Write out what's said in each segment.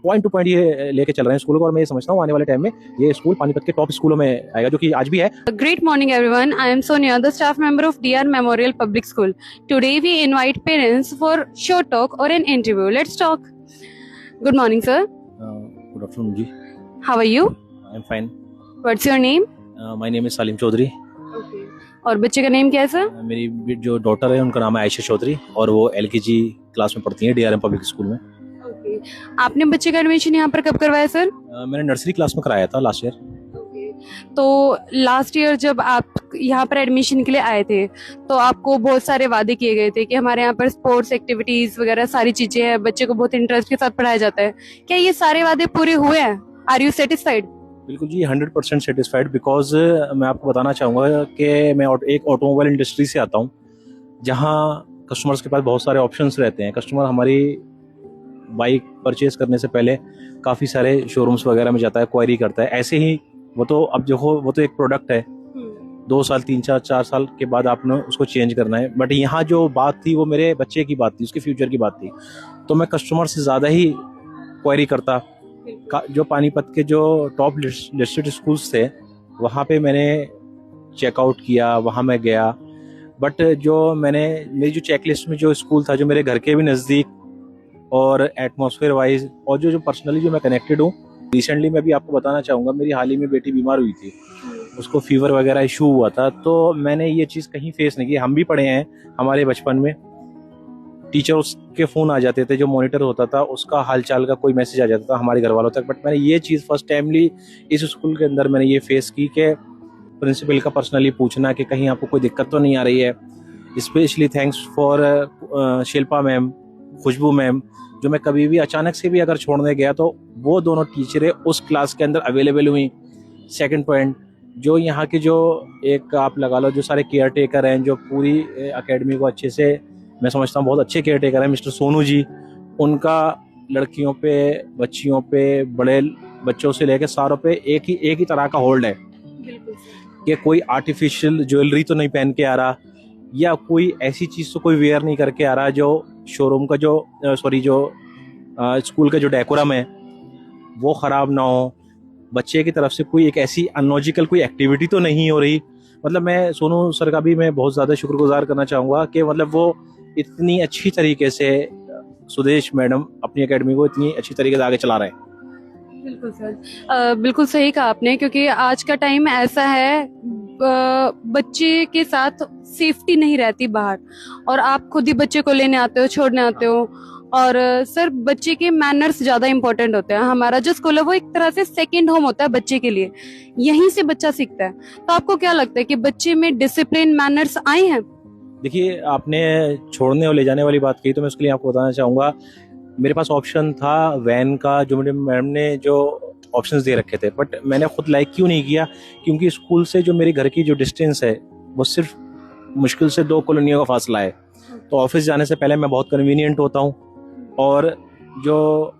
Point two point ये लेके चल रहे हैं स्कूल को, और मैं ये समझता हूँ आने वाले टाइम में ये स्कूल पानीपत के टॉप स्कूलों में आएगा, जो कि आज भी है। Great morning, everyone. I am Sonia, the staff member of DR Memorial Public School. Today, we invite parents for short talk or an interview. Let's talk. Good morning, sir. Good afternoon ji. How are you? I am fine. What's your name? My name is Salim Chaudhary. Okay. और बच्चे का name क्या है sir? मेरी जो daughter है उनका नाम है आयशा चौधरी, और वो LKG क्लास में पढ़ती है DRM पब्लिक स्कूल में। Okay. आपने बच्चे का एडमिशन यहाँ पर कब करवाया सर? मैंने नर्सरी क्लास में कराया था लास्ट ईयर। तो लास्ट ईयर जब आप यहाँ पर एडमिशन के लिए आए थे तो आपको बहुत सारे वादे किए गए थे कि हमारे यहाँ पर स्पोर्ट्स एक्टिविटीज वगैरह सारी चीजें हैं, बच्चे को बहुत इंटरेस्ट के साथ पढ़ाया जाता है। क्या ये सारे वादे पूरे हुए हैं? Are you satisfied? बिल्कुल जी, 100% सेटिस्फाइड। बिकॉज मैं आपको बताना चाहूँगा कि मैं एक ऑटोमोबाइल इंडस्ट्री से आता हूँ, जहाँ कस्टमर्स के पास बहुत सारे ऑप्शंस रहते हैं। कस्टमर हमारी बाइक परचेज करने से पहले काफ़ी सारे शोरूम्स वगैरह में जाता है, क्वायरी करता है। ऐसे ही वो तो अब देखो, वो तो एक प्रोडक्ट है, 2 साल 3 4 साल के बाद आपने उसको चेंज करना है। बट यहाँ जो बात थी वो मेरे बच्चे की बात थी, उसके फ्यूचर की बात थी। तो मैं कस्टमर से ज़्यादा ही क्वेरी करता। जो पानीपत के जो टॉप लिस्टेड स्कूल्स थे वहाँ पे मैंने चेकआउट किया, वहाँ मैं गया। बट जो मेरी जो चेकलिस्ट में जो स्कूल था, जो मेरे घर के भी नज़दीक और एटमॉस्फेयर वाइज और जो पर्सनली जो मैं कनेक्टेड हूँ। रिसेंटली मैं भी आपको बताना चाहूँगा, मेरी हाल ही में बेटी बीमार हुई थी, उसको फीवर वगैरह इशू हुआ था। तो मैंने ये चीज़ कहीं फेस नहीं की। हम भी पढ़े हैं, हमारे बचपन में टीचर्स के फ़ोन आ जाते थे, जो मॉनिटर होता था उसका हालचाल का कोई मैसेज आ जाता था हमारे घर वालों तक। बट मैंने ये चीज़ फर्स्ट टाइमली इस स्कूल के अंदर मैंने ये फेस की कि प्रिंसिपल का पर्सनली पूछना कि कहीं आपको कोई दिक्कत तो नहीं आ रही है। Specially thanks for Shilpa ma'am, Khushbu ma'am, जो मैं कभी भी अचानक से भी अगर छोड़ने गया तो वो दोनों टीचरें उस क्लास के अंदर अवेलेबल हुई। सेकंड पॉइंट, जो यहाँ के जो एक आप लगा लो जो सारे केयर टेकर हैं, जो पूरी एकेडमी को अच्छे से मैं समझता हूँ बहुत अच्छे केयर टेकर हैं, मिस्टर सोनू जी। उनका लड़कियों पे, बच्चियों पे, बड़े बच्चों से लेकर सारों पे एक ही तरह का होल्ड है कि कोई आर्टिफिशियल ज्वेलरी तो नहीं पहन के आ रहा, या कोई ऐसी चीज़ तो कोई वेयर नहीं करके आ रहा जो शोरूम का जो स्कूल का जो डेकोरम है वो ख़राब ना हो। बच्चे की तरफ से कोई एक ऐसी अनलॉजिकल कोई एक्टिविटी तो नहीं हो रही। मतलब मैं सोनू सर का भी मैं बहुत ज़्यादा शुक्रगुजार करना चाहूँगा कि मतलब वो इतनी अच्छी तरीके से, सुदेश मैडम अपनी एकेडमी को इतनी अच्छी तरीके से आगे चला रहे हैं। बिल्कुल सर, बिल्कुल सही कहा आपने, क्योंकि आज का टाइम ऐसा है, बच्चे के साथ सेफ्टी नहीं रहती बाहर, और आप खुद ही बच्चे को लेने आते हो, छोड़ने आते हो। और सर, बच्चे के मैनर्स ज्यादा इंपॉर्टेंट होते हैं। हमारा जो स्कूल है वो एक तरह से सेकंड होम होता है बच्चे के लिए, यहीं से बच्चा सीखता है। तो आपको क्या लगता है कि बच्चे में डिसिप्लिन, मैनर्स आए हैं? देखिए, आपने छोड़ने और ले जाने वाली बात की, तो मैं उसके लिए आपको बताना चाहूँगा, मेरे पास ऑप्शन था वैन का, जो मेरे मैम ने जो ऑप्शंस दे रखे थे। बट मैंने खुद लाइक क्यों नहीं किया, क्योंकि स्कूल से जो मेरे घर की जो डिस्टेंस है वो सिर्फ मुश्किल से 2 कॉलोनियों का फासला है। तो ऑफिस जाने से पहले मैं बहुत कन्वीनियंट होता हूँ, और जो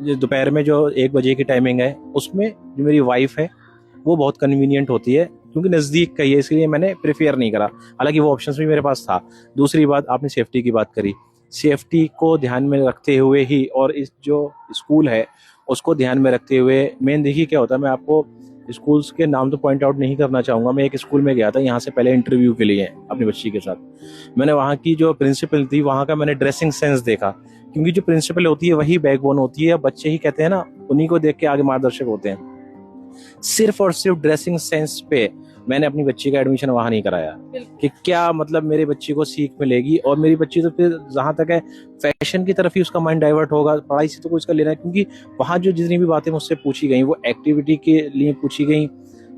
दोपहर में जो 1 बजे की टाइमिंग है उसमें जो मेरी वाइफ है वो बहुत कन्वीनियंट होती है, क्योंकि नज़दीक का ही है, इसलिए मैंने प्रेफर नहीं करा। हालांकि वो ऑप्शंस भी मेरे पास था। दूसरी बात, आपने सेफ्टी की बात करी, सेफ्टी को ध्यान में रखते हुए ही, और इस जो स्कूल है उसको ध्यान में रखते हुए, मेन देखिए क्या होता है, मैं आपको स्कूल्स के नाम तो पॉइंट आउट नहीं करना चाहूँगा। मैं एक स्कूल में गया था यहाँ से पहले इंटरव्यू के लिए अपनी बच्ची के साथ। मैंने वहाँ की जो प्रिंसिपल थी, वहाँ का मैंने ड्रेसिंग सेंस देखा, क्योंकि जो प्रिंसिपल होती है वही बैकबोन होती है। बच्चे ही कहते हैं ना, उन्हीं को देख के आगे मार्गदर्शक होते हैं। सिर्फ और सिर्फ ड्रेसिंग सेंस पे मैंने अपनी बच्ची का एडमिशन वहाँ नहीं कराया कि क्या मतलब मेरे बच्ची को सीख मिलेगी, और मेरी बच्ची तो फिर जहाँ तक है फैशन की तरफ ही उसका माइंड डाइवर्ट होगा, पढ़ाई से तो कोई इसका लेना है। क्योंकि वहाँ जो जितनी भी बातें मुझसे पूछी गई वो एक्टिविटी के लिए पूछी गई,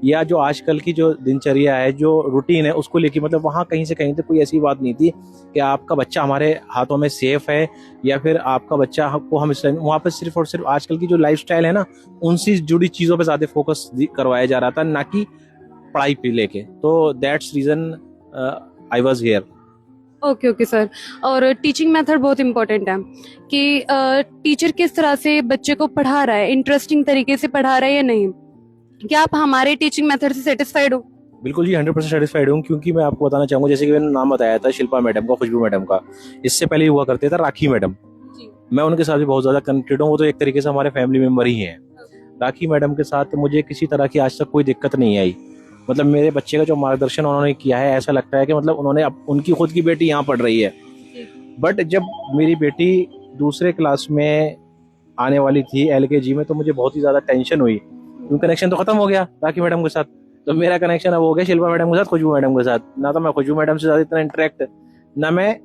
या जो आजकल की जो दिनचर्या है, जो रूटीन है, उसको लेके। मतलब वहाँ कहीं से कहीं तक कोई ऐसी बात नहीं थी कि आपका बच्चा हमारे हाथों में सेफ है, या फिर आपका बच्चा को हम इस, वहाँ पर सिर्फ और सिर्फ आजकल की जो लाइफस्टाइल है ना, उनसे जुड़ी चीज़ों पे ज़्यादा फोकस करवाया जा रहा था, ना कि पढ़ाई पे लेके। तो that's reason I was here. Okay sir. और टीचिंग मेथड बहुत इम्पोर्टेंट है कि टीचर किस तरह से बच्चे को पढ़ा रहा है, इंटरेस्टिंग तरीके से पढ़ा रहा है या नहीं। क्या आप हमारे टीचिंग मेथड से सेटिस्फाइड हो? बिल्कुल जी, 100% सेटिस्फाइड हूँ। क्योंकि मैं आपको बताना चाहूँगा, जैसे कि मैंने नाम बताया था शिल्पा मैडम का, खुशबू मैडम का, इससे पहले हुआ करते था राखी मैडम। मैं उनके साथ भी बहुत ज़्यादा कनेक्टेड हूँ, वो तो एक तरीके से हमारे फैमिली मेम्बर ही हैं। राखी मैडम के साथ मुझे किसी तरह की आज तक कोई दिक्कत नहीं आई। मतलब मेरे बच्चे का जो मार्गदर्शन उन्होंने किया है, ऐसा लगता है कि मतलब उन्होंने उनकी खुद की बेटी यहाँ पढ़ रही है। बट जब मेरी बेटी दूसरे क्लास में आने वाली थी LKG में, तो मुझे बहुत ही ज़्यादा टेंशन हुई, क्योंकि कनेक्शन तो खत्म हो गया राखी मैडम के साथ। तो मेरा कनेक्शन अब हो गया शिल्पा मैडम के साथ, खुशबू मैडम के साथ। ना तो मैं खुशबू मैडम से ज़्यादा इतना इंटरेक्ट, ना मैं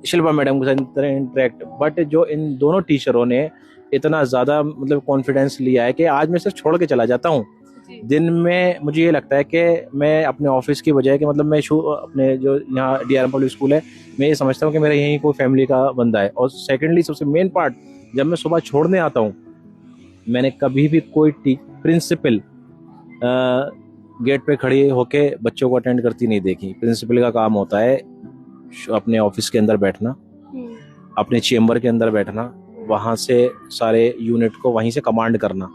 शिल्पा मैडम के साथ इतना इंटरेक्ट। बट जो इन दोनों टीचरों ने इतना ज़्यादा मतलब कॉन्फिडेंस लिया है कि आज मैं सिर्फ छोड़ के चला जाता हूँ। दिन में मुझे ये लगता है कि मैं अपने ऑफिस की बजाय कि मतलब मैं अपने जो यहाँ DRM पब्लिक स्कूल है, मैं ये समझता हूँ कि मेरा यहीं कोई फैमिली का बंदा है। और सेकेंडली सबसे मेन पार्ट, जब मैं सुबह छोड़ने आता हूँ, मैंने कभी भी कोई प्रिंसिपल गेट पे खड़ी होके बच्चों को अटेंड करती नहीं देखी। प्रिंसिपल का काम होता है अपने ऑफिस के अंदर बैठना, अपने चेम्बर के अंदर बैठना, वहाँ से सारे यूनिट को वहीं से कमांड करना।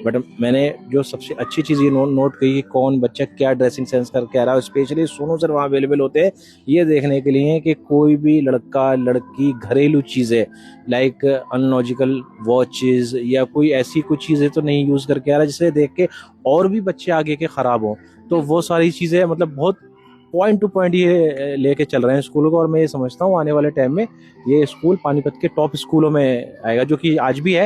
बट मैंने जो सबसे अच्छी चीज़ ये नोट की कि कौन बच्चा क्या ड्रेसिंग सेंस करके आ रहा है, स्पेशली सोनू सर वहाँ अवेलेबल होते हैं ये देखने के लिए कि कोई भी लड़का लड़की घरेलू चीज़ें लाइक अनलॉजिकल वॉचेस या कोई ऐसी कुछ चीज़ें तो नहीं यूज़ करके आ रहा है जिसे देख के और भी बच्चे आगे के ख़राब हों। तो वो सारी चीज़ें मतलब बहुत पॉइंट टू पॉइंट ये लेके चल रहे हैं स्कूल को। और मैं ये समझता हूँ आने वाले टाइम में ये स्कूल पानीपत के टॉप स्कूलों में आएगा, जो कि आज भी है।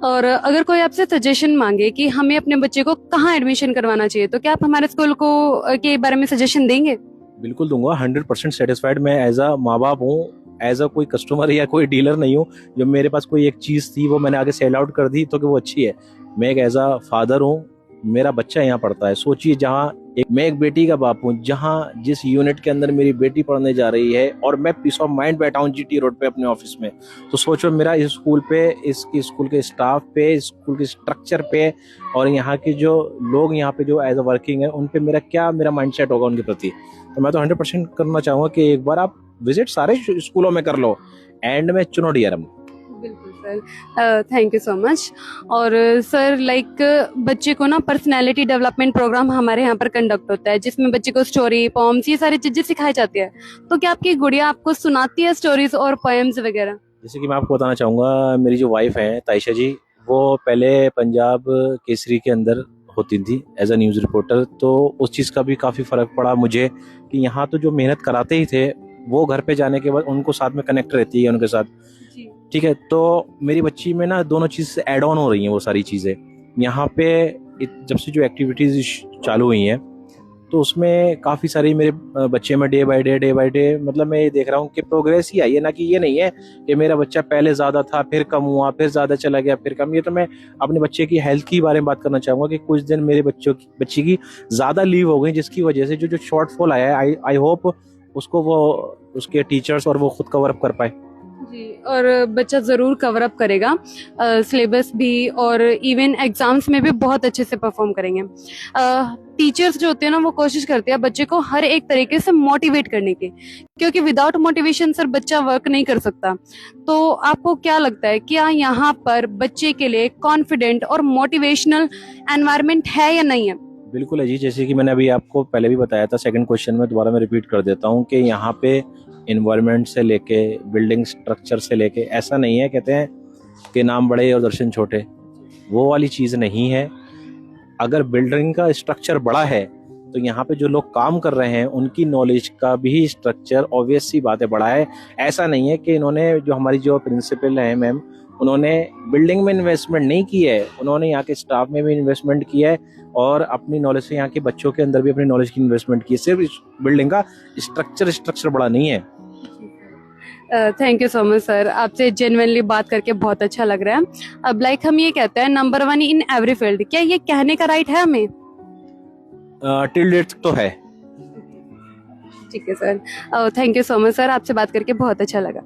और अगर कोई आपसे सजेशन मांगे कि हमें अपने बच्चे को कहाँ एडमिशन करवाना चाहिए, तो क्या आप हमारे स्कूल को के बारे में सजेशन देंगे? बिल्कुल दूंगा, 100% सेटिस्फाइड। मैं एज अ माँ बाप हूँ, एज अ कोई कस्टमर या कोई डीलर नहीं हूँ। जो मेरे पास कोई एक चीज़ थी वो मैंने आगे सेल आउट कर दी तो कि वो अच्छी है। मैं एक एज अ फादर हूँ, मेरा बच्चा यहाँ पढ़ता है। सोचिए जहाँ मैं एक बेटी का बाप हूँ, जहाँ जिस यूनिट के अंदर मेरी बेटी पढ़ने जा रही है और मैं पीस ऑफ माइंड बैठा हूँ GT रोड पे अपने ऑफिस में। तो सोचो मेरा इस स्कूल पे, इसकी स्कूल के स्टाफ पे, स्कूल के स्ट्रक्चर पे और यहाँ के जो लोग यहाँ पे जो एज अ वर्किंग है उन पे मेरा माइंडसेट होगा उनके प्रति। तो मैं तो 100% करना चाहूँगा कि एक बार आप विजिट सारे स्कूलों में कर लो, एंड में चुनो DRM। बिल्कुल sir, thank you so much. और सर लाइक बच्चे को ना पर्सनालिटी डेवलपमेंट प्रोग्राम हमारे यहाँ पर कंडक्ट होता है, जिसमें बच्चे को स्टोरी, पोम्स, ये सारी चीजें सिखाई जाती है। तो क्या आपकी गुड़िया आपको सुनाती है स्टोरीज और पोएम्स वगैरह? जैसे कि मैं आपको बताना चाहूँगा, मेरी जो वाइफ है तायशा जी, वो पहले पंजाब केसरी के अंदर होती थी एज अ न्यूज़ रिपोर्टर। तो उस चीज़ का भी काफ़ी फ़र्क पड़ा मुझे कि यहाँ तो जो मेहनत कराते ही थे वो घर पे जाने के बाद उनको साथ में कनेक्ट रहती है उनके साथ। ठीक है, तो मेरी बच्ची में ना दोनों चीज़ ऐड ऑन हो रही हैं वो सारी चीज़ें। यहाँ पे जब से जो एक्टिविटीज़ चालू हुई हैं तो उसमें काफ़ी सारी मेरे बच्चे में डे बाय डे मतलब मैं ये देख रहा हूँ कि प्रोग्रेस ही आई है, ना कि ये नहीं है कि मेरा बच्चा पहले ज़्यादा था फिर कम हुआ फिर ज़्यादा चला गया फिर कम। ये तो मैं अपने बच्चे की हेल्थ के बारे में बात करना चाहूँगा कि कुछ दिन मेरे बच्ची की ज़्यादा लीव हो गई, जिसकी वजह से जो शॉर्टफॉल आया है, आई होप उसको वो उसके टीचर्स और वो खुद कवर अप कर पाए। जी, और बच्चा ज़रूर कवर अप करेगा सिलेबस भी, और इवन एग्जाम्स में भी बहुत अच्छे से परफॉर्म करेंगे। टीचर्स जो होते हैं ना वो कोशिश करते हैं बच्चे को हर एक तरीके से मोटिवेट करने की, क्योंकि विदाउट मोटिवेशन सर बच्चा वर्क नहीं कर सकता। तो आपको क्या लगता है, क्या यहाँ पर बच्चे के लिए कॉन्फिडेंट और मोटिवेशनल एनवायरनमेंट है या नहीं है? बिल्कुल है जी, जैसे कि मैंने अभी आपको पहले भी बताया था, सेकंड क्वेश्चन में दोबारा मैं रिपीट कर देता हूँ कि यहाँ पे इन्वायरमेंट से लेके बिल्डिंग स्ट्रक्चर से लेके ऐसा नहीं है, कहते हैं कि नाम बड़े और दर्शन छोटे, वो वाली चीज़ नहीं है। अगर बिल्डिंग का स्ट्रक्चर बड़ा है तो यहाँ पे जो लोग काम कर रहे हैं उनकी नॉलेज का भी स्ट्रक्चर ऑब्वियस सी बात है बड़ा है। ऐसा नहीं है कि इन्होंने जो हमारी जो प्रिंसिपल हैं मैम, उन्होंने बिल्डिंग में इन्वेस्टमेंट नहीं की है, उन्होंने यहाँ के स्टाफ में भी इन्वेस्टमेंट किया है और अपनी नॉलेज से यहाँ के बच्चों के अंदर भी अपनी नॉलेज की इन्वेस्टमेंट की है। सिर्फ बिल्डिंग का स्ट्रक्चर बड़ा नहीं है। Thank you so much sir, आपसे जेन्युइनली बात करके बहुत अच्छा लग रहा है। अब लाइक हम ये कहते हैं नंबर 1 इन एवरी फील्ड, क्या ये कहने का राइट है हमें? टिल डेट तो है। ठीक है sir, thank you so much sir, आपसे बात करके बहुत अच्छा लगा।